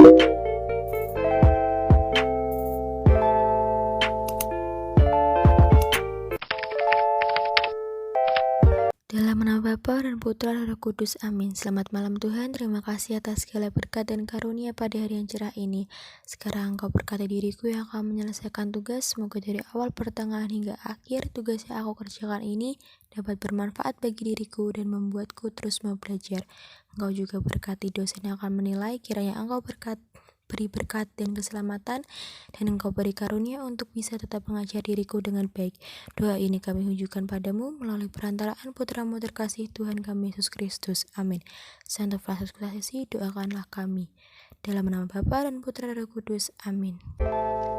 Dalam nama Bapa dan Putra dan Roh Kudus, amin. Selamat malam Tuhan, terima kasih atas segala berkat dan karunia pada hari yang cerah ini. Sekarang Engkau berkati diriku yang akan menyelesaikan tugas. Semoga dari awal, pertengahan hingga akhir tugas yang aku kerjakan ini dapat bermanfaat bagi diriku dan membuatku terus mau belajar. Engkau juga berkati dosen yang akan menilai, kiranya Engkau beri berkat dan keselamatan, dan Engkau beri karunia untuk bisa tetap mengajar diriku dengan baik. Doa ini kami tujukan padamu melalui perantaraan Putramu terkasih Tuhan kami Yesus Kristus. Amin. Santo Franciscus Assisi, doakanlah kami. Dalam nama Bapa dan Putra dan Roh Kudus. Amin.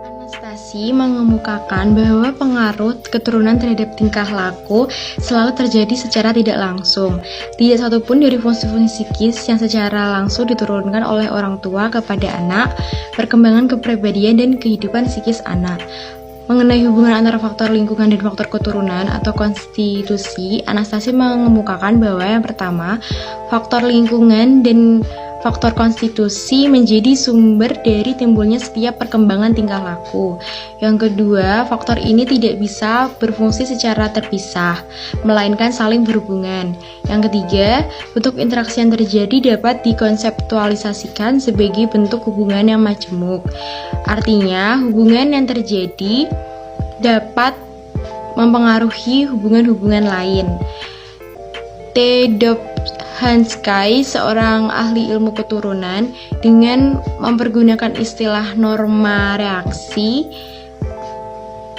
Anastasi mengemukakan bahwa pengaruh keturunan terhadap tingkah laku selalu terjadi secara tidak langsung. Tidak satupun dari fungsi-fungsi psikis yang secara langsung diturunkan oleh orang tua kepada anak, perkembangan kepribadian dan kehidupan psikis anak. Mengenai hubungan antara faktor lingkungan dan faktor keturunan atau konstitusi, Anastasi mengemukakan bahwa yang pertama, faktor lingkungan dan faktor konstitusi menjadi sumber dari timbulnya setiap perkembangan tingkah laku. Yang kedua, faktor ini tidak bisa berfungsi secara terpisah, melainkan saling berhubungan. Yang ketiga, bentuk interaksi yang terjadi dapat dikonseptualisasikan sebagai bentuk hubungan yang majemuk. Artinya, hubungan yang terjadi dapat mempengaruhi hubungan-hubungan lain. Hansky, seorang ahli ilmu keturunan, dengan mempergunakan istilah norma reaksi,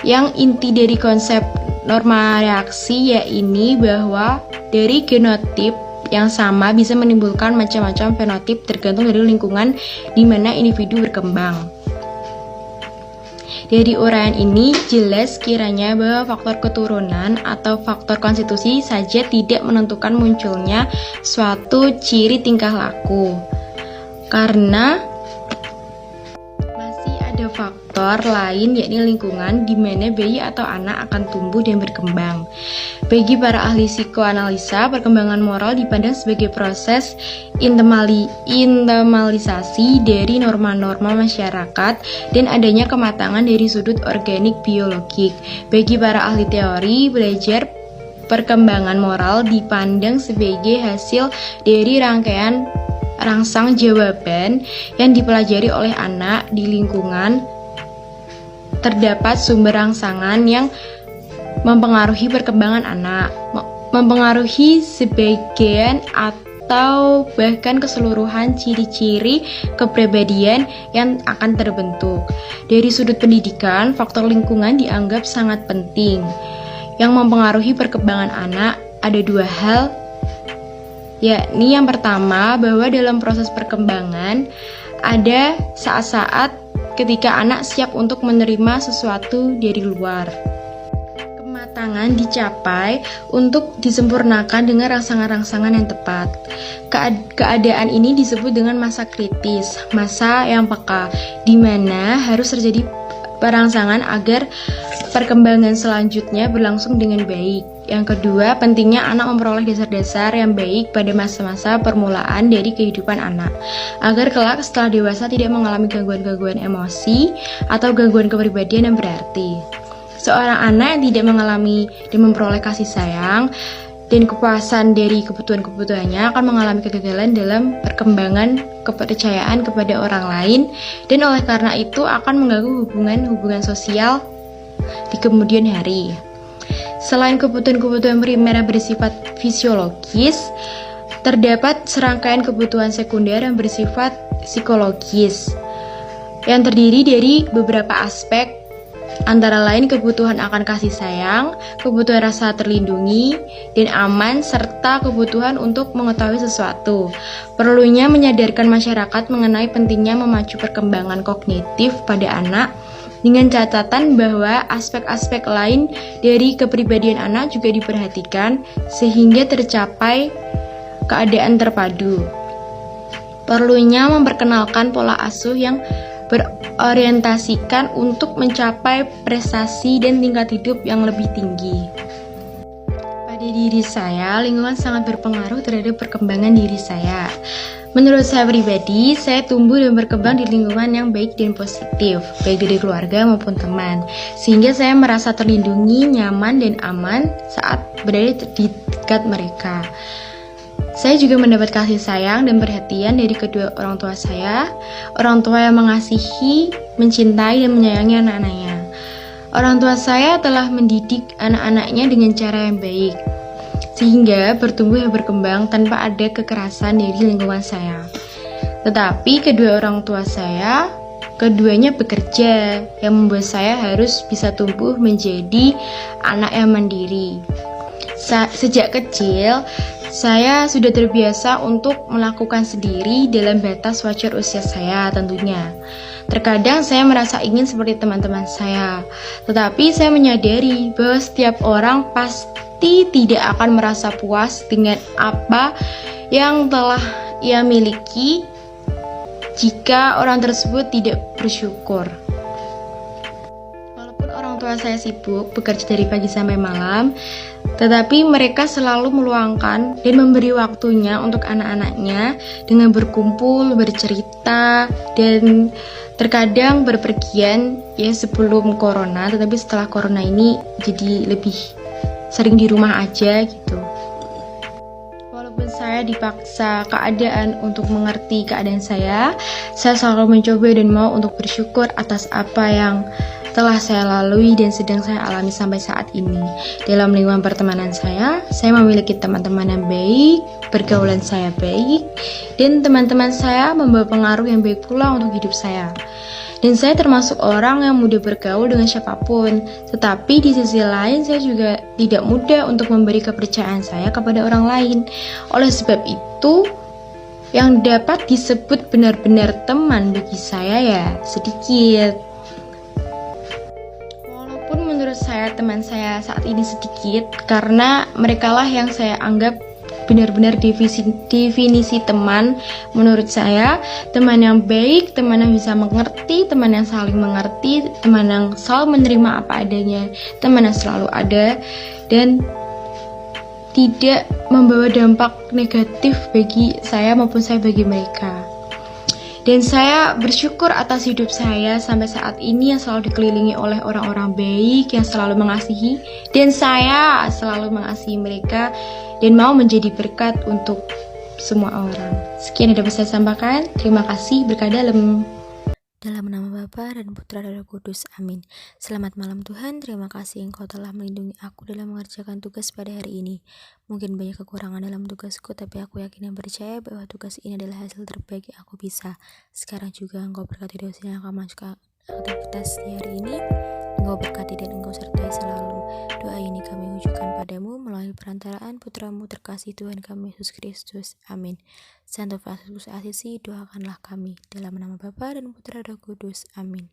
yang inti dari konsep norma reaksi yaitu bahwa dari genotip yang sama bisa menimbulkan macam-macam fenotip tergantung dari lingkungan di mana individu berkembang. Dari uraian ini jelas kiranya bahwa faktor keturunan atau faktor konstitusi saja tidak menentukan munculnya suatu ciri tingkah laku, karena masih ada faktor lain yakni lingkungan di mana bayi atau anak akan tumbuh dan berkembang. Bagi para ahli psikoanalisa, perkembangan moral dipandang sebagai proses internalisasi dari norma-norma masyarakat dan adanya kematangan dari sudut organik biologik. Bagi para ahli teori, belajar perkembangan moral dipandang sebagai hasil dari rangkaian rangsang jawaban yang dipelajari oleh anak di lingkungan. Terdapat sumber rangsangan yang mempengaruhi perkembangan anak, mempengaruhi sebagian atau bahkan keseluruhan ciri-ciri kepribadian yang akan terbentuk. Dari sudut pendidikan, faktor lingkungan dianggap sangat penting. Yang mempengaruhi perkembangan anak ada dua hal, yakni yang pertama bahwa dalam proses perkembangan ada saat-saat ketika anak siap untuk menerima sesuatu dari luar. Kematangan dicapai untuk disempurnakan dengan rangsangan-rangsangan yang tepat. Keadaan ini disebut dengan masa kritis, masa yang peka, di mana harus terjadi perangsangan agar perkembangan selanjutnya berlangsung dengan baik. Yang kedua, pentingnya anak memperoleh dasar-dasar yang baik pada masa-masa permulaan dari kehidupan anak, agar kelak setelah dewasa tidak mengalami gangguan-gangguan emosi atau gangguan kepribadian yang berarti. Seorang anak yang tidak mengalami dan memperoleh kasih sayang dan kepuasan dari kebutuhan-kebutuhannya akan mengalami kegagalan dalam perkembangan kepercayaan kepada orang lain, dan oleh karena itu akan mengganggu hubungan-hubungan sosial di kemudian hari. Selain kebutuhan-kebutuhan primer yang bersifat fisiologis, terdapat serangkaian kebutuhan sekunder yang bersifat psikologis, yang terdiri dari beberapa aspek, antara lain kebutuhan akan kasih sayang, kebutuhan rasa terlindungi dan aman, serta kebutuhan untuk mengetahui sesuatu. Perlunya menyadarkan masyarakat mengenai pentingnya memacu perkembangan kognitif pada anak, dengan catatan bahwa aspek-aspek lain dari kepribadian anak juga diperhatikan sehingga tercapai keadaan terpadu. Perlunya memperkenalkan pola asuh yang berorientasikan untuk mencapai prestasi dan tingkat hidup yang lebih tinggi. Pada diri saya, lingkungan sangat berpengaruh terhadap perkembangan diri saya. Menurut saya pribadi, saya tumbuh dan berkembang di lingkungan yang baik dan positif, baik dari keluarga maupun teman. Sehingga saya merasa terlindungi, nyaman, dan aman saat berada di dekat mereka. Saya juga mendapat kasih sayang dan perhatian dari kedua orang tua saya, orang tua yang mengasihi, mencintai, dan menyayangi anak-anaknya. Orang tua saya telah mendidik anak-anaknya dengan cara yang baik, sehingga bertumbuh dan berkembang tanpa ada kekerasan dari lingkungan saya. Tetapi kedua orang tua saya, keduanya bekerja, yang membuat saya harus bisa tumbuh menjadi anak yang mandiri. Sejak kecil, saya sudah terbiasa untuk melakukan sendiri dalam batas wajar usia saya tentunya. Terkadang saya merasa ingin seperti teman-teman saya, tetapi saya menyadari bahwa setiap orang pasti tidak akan merasa puas dengan apa yang telah ia miliki jika orang tersebut tidak bersyukur. Walaupun orang tua saya sibuk bekerja dari pagi sampai malam, tetapi mereka selalu meluangkan dan memberi waktunya untuk anak-anaknya dengan berkumpul, bercerita, dan terkadang berpergian ya sebelum corona, tetapi setelah corona ini jadi lebih sering di rumah aja gitu. Walaupun saya dipaksa keadaan untuk mengerti keadaan saya selalu mencoba dan mau untuk bersyukur atas apa yang telah saya lalui dan sedang saya alami sampai saat ini. Dalam lingkungan pertemanan saya memiliki teman-teman yang baik, pergaulan saya baik, dan teman-teman saya membawa pengaruh yang baik pula untuk hidup saya. Dan saya termasuk orang yang mudah bergaul dengan siapapun, tetapi di sisi lain saya juga tidak mudah untuk memberi kepercayaan saya kepada orang lain. Oleh sebab itu, yang dapat disebut benar-benar teman bagi saya ya sedikit. Walaupun menurut saya teman saya saat ini sedikit, karena merekalah yang saya anggap benar-benar definisi teman. Menurut saya, teman yang baik, teman yang bisa mengerti, teman yang saling mengerti, teman yang selalu menerima apa adanya, teman yang selalu ada dan tidak membawa dampak negatif bagi saya maupun saya bagi mereka. Dan saya bersyukur atas hidup saya sampai saat ini yang selalu dikelilingi oleh orang-orang baik yang selalu mengasihi, dan saya selalu mengasihi mereka dan mau menjadi berkat untuk semua orang. Sekian yang dapat saya sampaikan. Terima kasih. Berkah dalam. Dalam nama Bapa dan Putra dan Roh Kudus. Amin. Selamat malam Tuhan, terima kasih Engkau telah melindungi aku dalam mengerjakan tugas pada hari ini. Mungkin banyak kekurangan dalam tugasku, tapi aku yakin dan percaya bahwa tugas ini adalah hasil terbaik yang aku bisa. Sekarang juga Engkau berkati dosen yang akan masuk aktivitas di hari ini. Engkau berkati dan Engkau sertai selalu. Doa ini kami ujukan padamu melalui perantaraan Putramu terkasih Tuhan kami Yesus Kristus. Amin. Santo Fransiskus Asisi, doakanlah kami. Dalam nama Bapa dan Putra dan Roh Kudus. Amin.